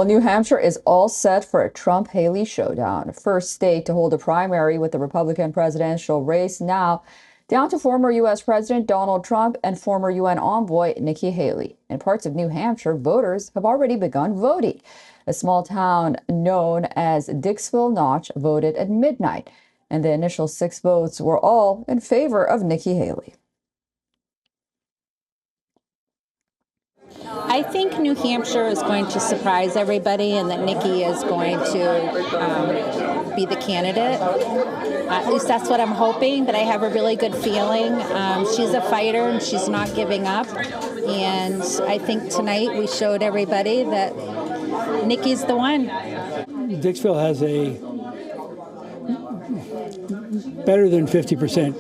Well, New Hampshire is all set for a Trump-Haley showdown. First state to hold a primary with the Republican presidential race now down to former U.S. President Donald Trump and former UN envoy Nikki Haley. In parts of New Hampshire, voters have already begun voting. A small town known as Dixville Notch voted at midnight, and the initial 6 votes were all in favor of Nikki Haley. I think New Hampshire is going to surprise everybody and that Nikki is going to be the candidate. At least that's what I'm hoping, but I have a really good feeling. She's a fighter and she's not giving up. And I think tonight we showed everybody that Nikki's the one. Dixville has a better than 50%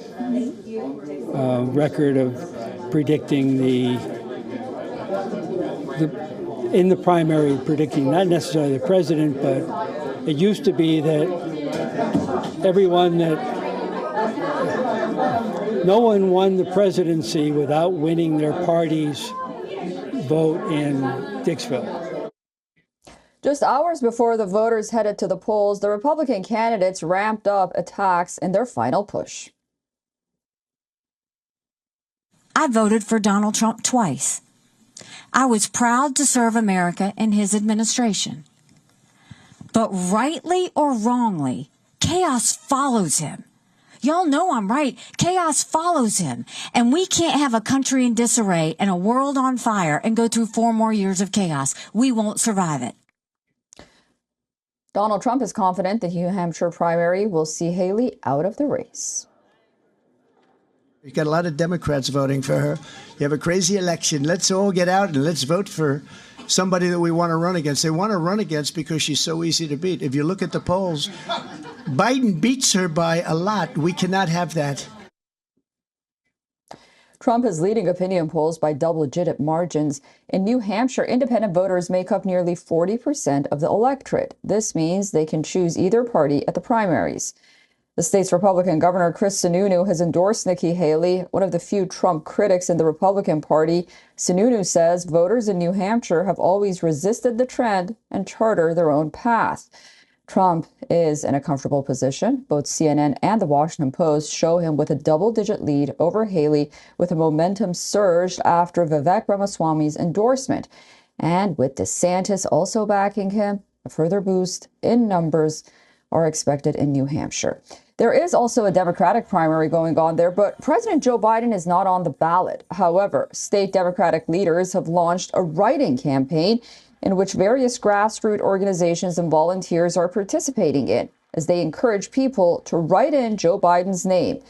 record of predicting in the primary, predicting not necessarily the president, but it used to be that no one won the presidency without winning their party's vote in Dixville. Just hours before the voters headed to the polls, the Republican candidates ramped up attacks in their final push. I voted for Donald Trump twice. I was proud to serve America in his administration. But rightly or wrongly, chaos follows him. Y'all know I'm right. Chaos follows him. And we can't have a country in disarray and a world on fire and go through 4 more years of chaos. We won't survive it. Donald Trump is confident the New Hampshire primary will see Haley out of the race. You've got a lot of Democrats voting for her. You have a crazy election. Let's all get out and let's vote for somebody that we want to run against. They want to run against because she's so easy to beat. If you look at the polls, Biden beats her by a lot. We cannot have that. Trump is leading opinion polls by double-digit margins. In New Hampshire, independent voters make up nearly 40% of the electorate. This means they can choose either party at the primaries. The state's Republican Governor Chris Sununu has endorsed Nikki Haley, one of the few Trump critics in the Republican Party. Sununu says voters in New Hampshire have always resisted the trend and charter their own path. Trump is in a comfortable position. Both CNN and the Washington Post show him with a double-digit lead over Haley, with a momentum surged after Vivek Ramaswamy's endorsement. And with DeSantis also backing him, a further boost in numbers are expected in New Hampshire. There is also a Democratic primary going on there, but President Joe Biden is not on the ballot. However, state Democratic leaders have launched a write-in campaign in which various grassroots organizations and volunteers are participating in, as they encourage people to write in Joe Biden's name.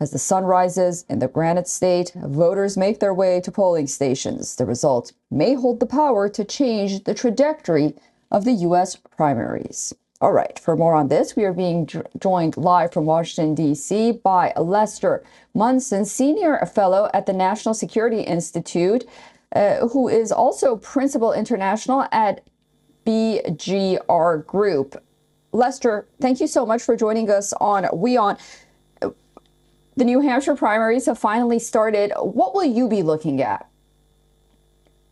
As the sun rises in the Granite State, voters make their way to polling stations. The result may hold the power to change the trajectory of the U.S. primaries. All right, for more on this, we are being joined live from Washington, D.C. by Lester Munson, Senior Fellow at the National Security Institute, who is also Principal International at BGR Group. Lester, thank you so much for joining us on WION. The New Hampshire primaries have finally started. What will you be looking at?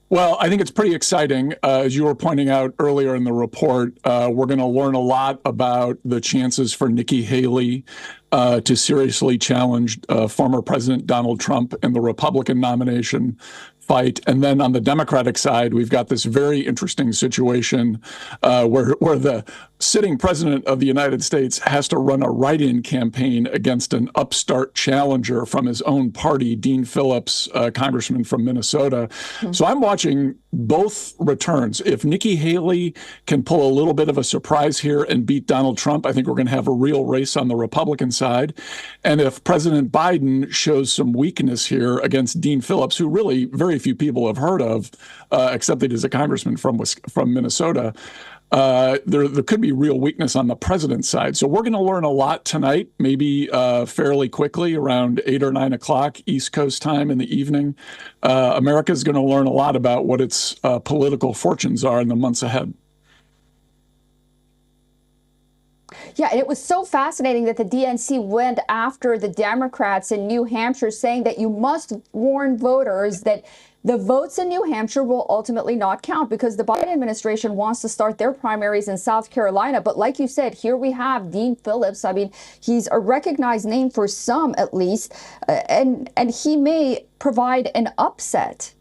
Well, I think it's pretty exciting. As you were pointing out earlier in the report, we're going to learn a lot about the chances for Nikki Haley to seriously challenge former President Donald Trump in the Republican nomination fight. And then on the Democratic side, we've got this very interesting situation where the sitting president of the United States has to run a write-in campaign against an upstart challenger from his own party, Dean Phillips, congressman from Minnesota. Mm-hmm. So I'm watching both returns. If Nikki Haley can pull a little bit of a surprise here and beat Donald Trump, I think we're going to have a real race on the Republican side. And if President Biden shows some weakness here against Dean Phillips, who really very few people have heard of, except that he's a congressman from Minnesota, there could be real weakness on the president's side. So we're going to learn a lot tonight, maybe fairly quickly, around 8 or 9 o'clock East Coast time in the evening. America's going to learn a lot about what its political fortunes are in the months ahead. Yeah, and it was so fascinating that the DNC went after the Democrats in New Hampshire, saying that you must warn voters that The votes in New Hampshire will ultimately not count because the Biden administration wants to start their primaries in South Carolina. But like you said, here we have Dean Phillips. I mean, he's a recognized name for some, at least, and he may provide an upset.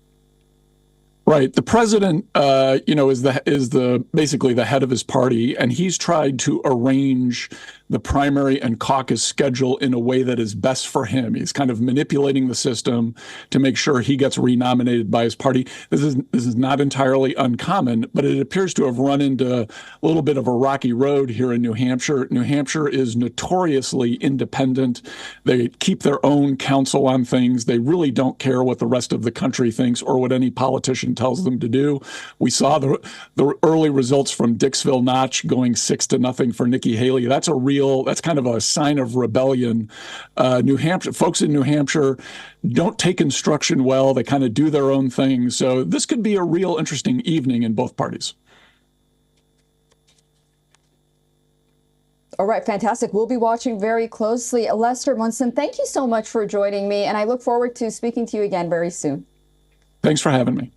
Right. The president, is basically the head of his party, and he's tried to arrange the primary and caucus schedule in a way that is best for him. He's kind of manipulating the system to make sure he gets renominated by his party. This is not entirely uncommon, but it appears to have run into a little bit of a rocky road here in New Hampshire. New Hampshire is notoriously independent. They keep their own counsel on things. They really don't care what the rest of the country thinks or what any politician tells them to do. We saw the early results from Dixville Notch going 6-0 for Nikki Haley. That's kind of a sign of rebellion. New Hampshire folks in New Hampshire don't take instruction well. They kind of do their own thing. So this could be a real interesting evening in both parties. All right, fantastic. We'll be watching very closely. Lester Munson, thank you so much for joining me, and I look forward to speaking to you again very soon. Thanks for having me.